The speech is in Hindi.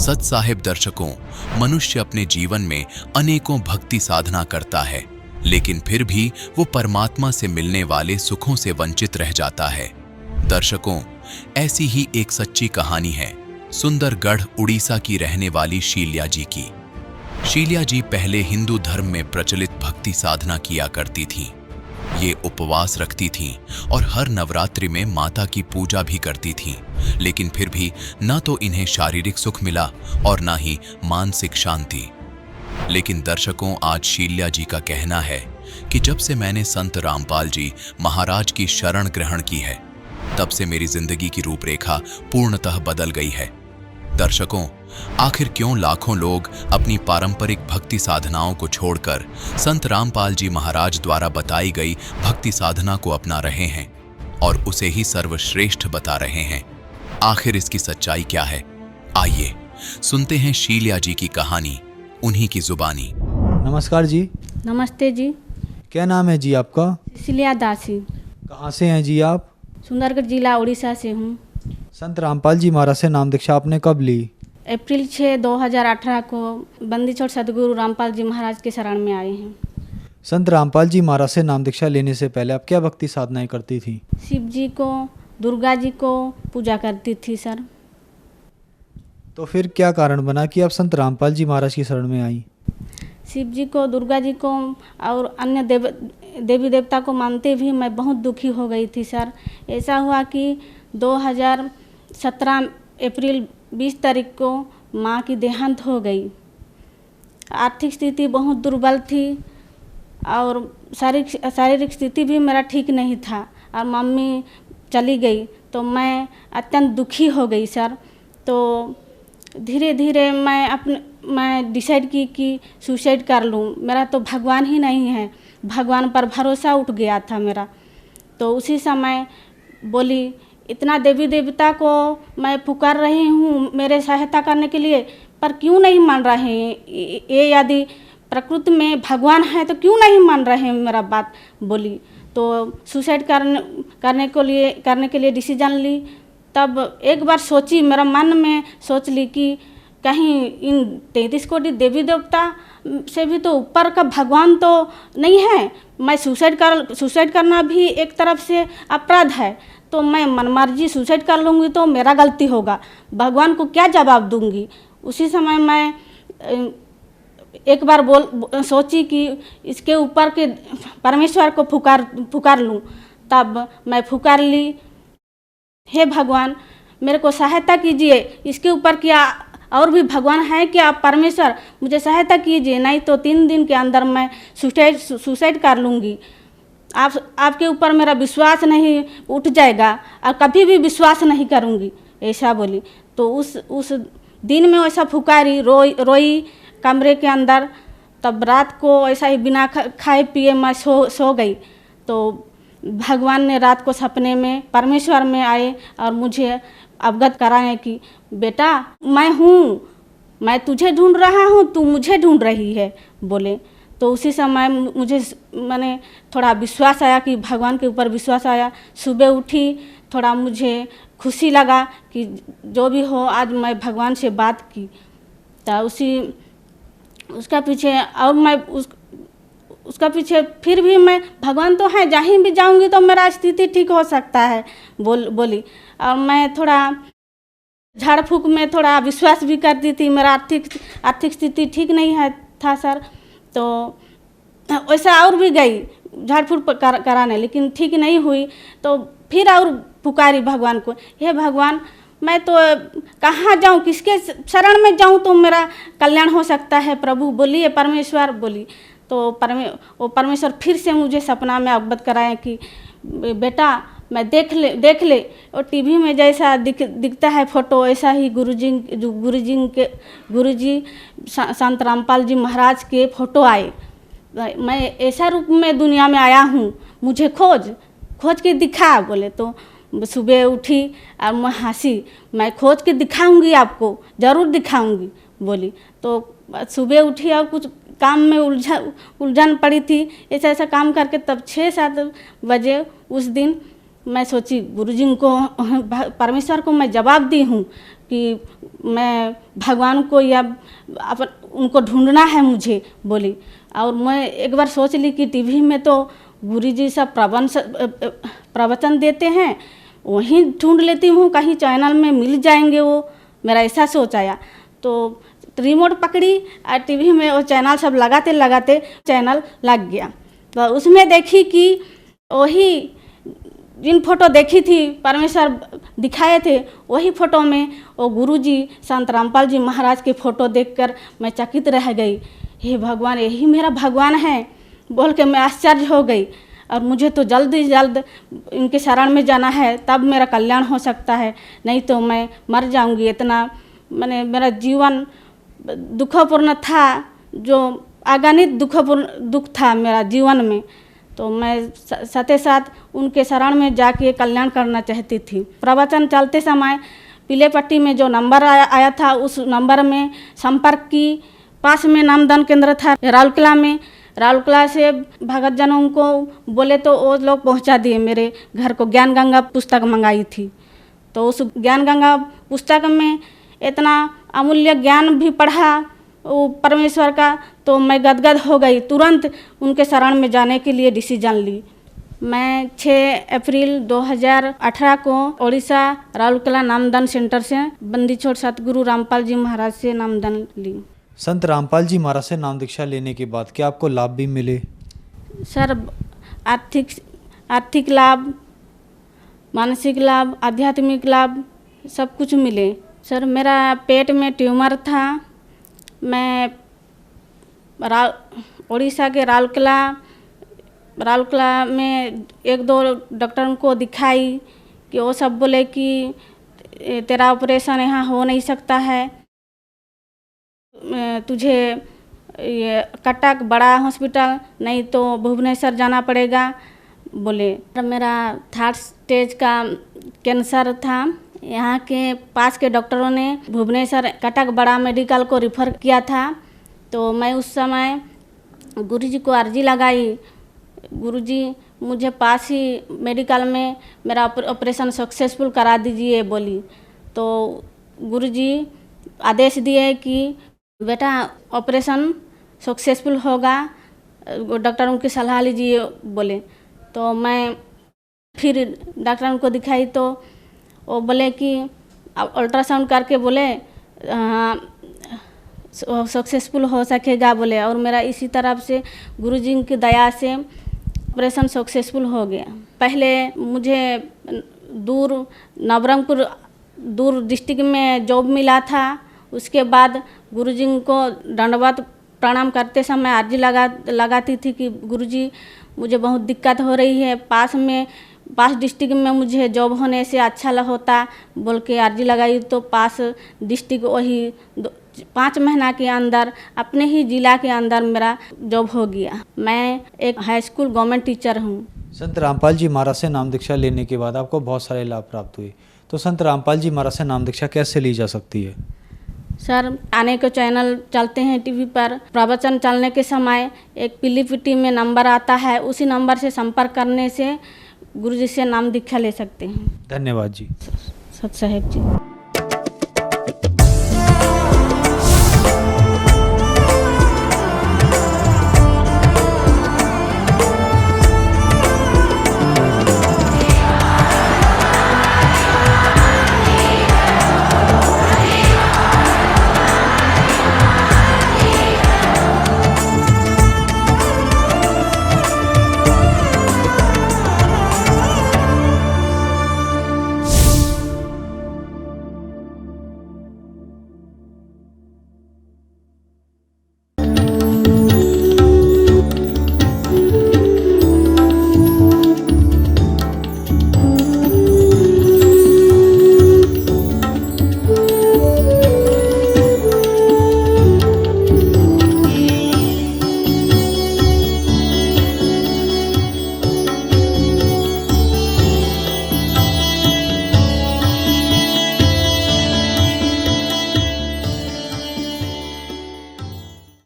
सत साहिब दर्शकों, मनुष्य अपने जीवन में अनेकों भक्ति साधना करता है, लेकिन फिर भी वो परमात्मा से मिलने वाले सुखों से वंचित रह जाता है। दर्शकों, ऐसी ही एक सच्ची कहानी है सुंदरगढ़ उड़ीसा की रहने वाली शील्या जी की। शील्या जी पहले हिंदू धर्म में प्रचलित भक्ति साधना किया करती थीं। ये उपवास रखती थीं और हर नवरात्रि में माता की पूजा भी करती थीं, लेकिन फिर भी न तो इन्हें शारीरिक सुख मिला और न ही मानसिक शांति। लेकिन दर्शकों, आज शील्या जी का कहना है कि जब से मैंने संत रामपाल जी महाराज की शरण ग्रहण की है, तब से मेरी जिंदगी की रूपरेखा पूर्णतः बदल गई है। दर्शकों, आखिर क्यों लाखों लोग अपनी पारंपरिक भक्ति साधनाओं को छोड़कर संत रामपाल जी महाराज द्वारा बताई गई भक्ति साधना को अपना रहे हैं और उसे ही सर्वश्रेष्ठ बता रहे हैं? आखिर इसकी सच्चाई क्या है? आइए सुनते हैं शील्या जी की कहानी, उन्हीं की जुबानी। नमस्कार जी। नमस्ते जी। क्या नाम है जी आपका? शील्या दासी। कहाँ से हैं जी आप? सुंदरगढ़ जिला उड़ीसा से हूँ। संत रामपाल जी महाराज से नाम दीक्षा आपने कब ली? अप्रैल 6, 2018 को बंदी छोड़ सदगुरु रामपाल जी महाराज के शरण में आए हैं। संत रामपाल जी महाराज से नाम दीक्षा लेने से पहले आप क्या भक्ति साधनाएं करती थी? शिव जी को, दुर्गा जी को पूजा करती थी सर। तो फिर क्या कारण बना कि आप संत रामपाल जी महाराज की शरण में आई? शिव जी को, दुर्गा जी को और अन्य देवी देवता को मानते भी मैं बहुत दुखी हो गई थी सर। ऐसा हुआ कि 2017 अप्रैल 20 तारीख को माँ की देहांत हो गई। आर्थिक स्थिति बहुत दुर्बल थी और शारीरिक स्थिति भी मेरा ठीक नहीं था और मम्मी चली गई तो मैं अत्यंत दुखी हो गई सर। तो धीरे धीरे मैं डिसाइड की कि सुसाइड कर लूँ। मेरा तो भगवान ही नहीं है, भगवान पर भरोसा उठ गया था मेरा। तो उसी समय बोली, इतना देवी देवता को मैं पुकार रही हूँ मेरे सहायता करने के लिए, पर क्यों नहीं मान रहे हैं ये? यदि प्रकृति में भगवान है तो क्यों नहीं मान रहे हैं मेरा बात? बोली तो सुसाइड करने के लिए डिसीजन ली। तब एक बार सोची, मेरा मन में सोच ली कि कहीं इन 33 कोटि देवी देवता से भी तो ऊपर का भगवान तो नहीं है। मैं सुसाइड करना भी एक तरफ से अपराध है, तो मैं मनमर्जी सुसाइड कर लूँगी तो मेरा गलती होगा, भगवान को क्या जवाब दूँगी। उसी समय मैं एक बार सोची कि इसके ऊपर के परमेश्वर को पुकार लूँ। तब मैं पुकार ली, हे भगवान मेरे को सहायता कीजिए, इसके ऊपर क्या और भी भगवान है क्या? परमेश्वर मुझे सहायता कीजिए, नहीं तो 3 दिन के अंदर मैं सुसाइड कर लूँगी। आपके ऊपर मेरा विश्वास नहीं उठ जाएगा और कभी भी विश्वास नहीं करूँगी, ऐसा बोली। तो उस दिन में वैसा फुकारी, रोई कमरे के अंदर। तब रात को ऐसा ही बिना खाए पिए मैं सो गई। तो भगवान ने रात को सपने में, परमेश्वर में आए और मुझे अवगत कराए कि बेटा मैं हूँ, मैं तुझे ढूंढ रहा हूँ, तू मुझे ढूंढ रही है, बोले। तो उसी समय मैंने थोड़ा विश्वास आया कि भगवान के ऊपर विश्वास आया। सुबह उठी, थोड़ा मुझे खुशी लगा कि जो भी हो आज मैं भगवान से बात की। तो उसका पीछे और मैं उसका पीछे फिर भी मैं, भगवान तो है, जहीं भी जाऊंगी तो मेरा स्थिति ठीक हो सकता है बोली। और मैं थोड़ा झाड़ फूक में थोड़ा विश्वास भी करती थी। मेरा आर्थिक स्थिति ठीक नहीं है था सर। तो वैसा और भी गई झाड़ फूक कराने, लेकिन ठीक नहीं हुई। तो फिर और पुकारी भगवान को, हे भगवान मैं तो कहाँ जाऊँ, किसके शरण में जाऊँ तो मेरा कल्याण हो सकता है? प्रभु बोलिए, परमेश्वर बोली। तो वो परमेश्वर फिर से मुझे सपना में अवगत कराए कि बेटा मैं देख ले और टीवी में जैसा दिखता है फोटो, ऐसा ही गुरुजी संत रामपाल जी महाराज के फोटो आए। मैं ऐसा रूप में दुनिया में आया हूँ, मुझे खोज के दिखा, बोले। तो सुबह उठी और मैं हंसी, मैं खोज के दिखाऊंगी आपको, ज़रूर दिखाऊंगी, बोली। तो सुबह उठी और कुछ काम में उलझन पड़ी थी, ऐसा काम करके तब 6-7 बजे उस दिन मैं सोची गुरुजी को, परमेश्वर को मैं जवाब दी हूँ कि मैं भगवान को या अपन उनको ढूंढना है मुझे बोली। और मैं एक बार सोच ली कि टीवी में तो गुरुजी सब प्रवचन देते हैं, वहीं ढूंढ लेती हूँ, कहीं चैनल में मिल जाएंगे वो, मेरा ऐसा सोच आया। तो रिमोट पकड़ी और टीवी में वो चैनल सब लगाते लगाते चैनल लग गया। तो उसमें देखी कि वही जिन फोटो देखी थी परमेश्वर दिखाए थे, वही फोटो में वो गुरुजी संत रामपाल जी महाराज के फ़ोटो देखकर मैं चकित रह गई। हे भगवान, यही मेरा भगवान है बोल के मैं आश्चर्य हो गई। और मुझे तो जल्द ही जल्द इनके शरण में जाना है, तब मेरा कल्याण हो सकता है, नहीं तो मैं मर जाऊंगी। इतना मैंने मेरा जीवन दुखपूर्ण था, जो अगणित दुख था मेरा जीवन में। तो मैं साथे साथ उनके शरण में जाके कल्याण करना चाहती थी। प्रवचन चलते समय पीले पट्टी में जो नंबर आया था, उस नंबर में संपर्क की। पास में नामदान केंद्र था राउरकेला में, राउरकेला से भगत जनों को बोले तो वो लोग पहुंचा दिए मेरे घर को। ज्ञान गंगा पुस्तक मंगाई थी, तो उस ज्ञान गंगा पुस्तक में इतना अमूल्य ज्ञान भी पढ़ा वो परमेश्वर का, तो मैं गदगद हो गई। तुरंत उनके शरण में जाने के लिए डिसीजन ली। मैं 6 अप्रैल 2018 को ओडिशा राउरकेला नामदान सेंटर से बंदी छोड़ सतगुरु रामपाल जी महाराज से नामदान ली। संत रामपाल जी महाराज से नाम दीक्षा लेने के बाद क्या आपको लाभ भी मिले? सर, आर्थिक लाभ, मानसिक लाभ, आध्यात्मिक लाभ सब कुछ मिले। सर, मेरा पेट में ट्यूमर था। मैं उड़ीसा के राउरकेला में 1-2 डॉक्टरों को दिखाई कि वो सब बोले कि तेरा ऑपरेशन यहाँ हो नहीं सकता है, तुझे ये कटक बड़ा हॉस्पिटल नहीं तो भुवनेश्वर जाना पड़ेगा बोले। मेरा 3rd स्टेज का कैंसर था। यहाँ के पास के डॉक्टरों ने भुवनेश्वर कटक बड़ा मेडिकल को रिफ़र किया था। तो मैं उस समय गुरुजी को अर्जी लगाई, गुरुजी मुझे पास ही मेडिकल में मेरा ऑपरेशन सक्सेसफुल करा दीजिए बोली। तो गुरुजी आदेश दिए कि बेटा ऑपरेशन सक्सेसफुल होगा, डॉक्टरों की सलाह लीजिए बोले। तो मैं फिर डॉक्टरों को दिखाई तो वो बोले कि अल्ट्रासाउंड करके बोले सक्सेसफुल हो सकेगा बोले। और मेरा इसी तरफ से गुरुजी की दया से ऑपरेशन सक्सेसफुल हो गया। पहले मुझे नवरंगपुर दूर डिस्ट्रिक्ट में जॉब मिला था। उसके बाद गुरुजी को दंडवत प्रणाम करते समय अर्जी लगाती थी कि गुरुजी मुझे बहुत दिक्कत हो रही है, पास डिस्ट्रिक्ट में मुझे जॉब होने से अच्छा होता बोल के अर्जी लगाई। तो पास डिस्ट्रिक्ट वही 5 महीना के अंदर अपने ही जिला के अंदर मेरा जॉब हो गया। मैं एक हाई स्कूल गवर्नमेंट टीचर हूँ। संत रामपाल जी महाराज से नाम दीक्षा लेने के बाद आपको बहुत सारे लाभ प्राप्त हुए, तो संत रामपाल जी महाराज से नाम दीक्षा कैसे ली जा सकती है? सर, अनेक चैनल चलते हैं टीवी पर। प्रवचन चलने के समय एक पीली पट्टी में नंबर आता है, उसी नंबर से संपर्क करने से गुरुजी से नाम दीक्षा ले सकते हैं। धन्यवाद जी। सत साहेब जी।